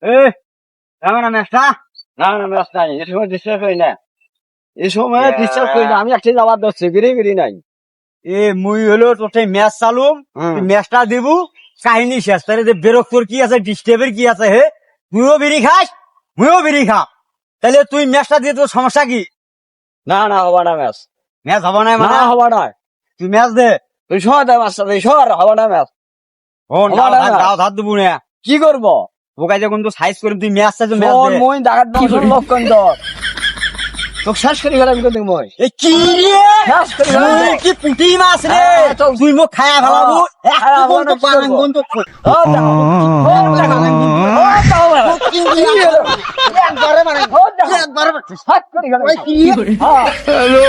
না ম্যাচটা না না ম্যাচ নাই, এই সময় ডিস্টার্ব করি না, এই সময় ডিস্টার্ব করি না, আমি একটা যাবার দোষছি গিরি নাই। মুই হলো তোর ম্যাচ চালুম ম্যাচটা দিব কাহিনী শেষ তাহলে যে বেরক্তর কি আছে ডিস্টার্বের কি আছে হে তুইও বিড়ি খাস মুইও বিড়ি খা তাহলে তুই ম্যাচটা দিয়ে তোর সমস্যা কি না না হবা না ম্যাচ, ম্যাচ হবা না মানে না হবা না, তুই ম্যাচ দে তুই সর দে ম্যাচটা, তুই সর, হবা না ম্যাচ। ধার দেবো না কি করবো ওকাই যখন তো সাইজ করে তুই ম্যাচ চাইছো ম্যাচ তোর দে মই ডাকাত দর্শন লক্ষণ তোর তোকে শেষ করে গেলাম কিন্তু মই এ কি রে শেষ করে গেলাম তুই কি পুঁটি মাছ রে হ্যাঁ, তো- তুই মোক খায়া ফেলাবো খায়া একটু বন্ধ ফেলাবো, পালান করবো। বন্ধ একবারে মানে একবারে হ্যালো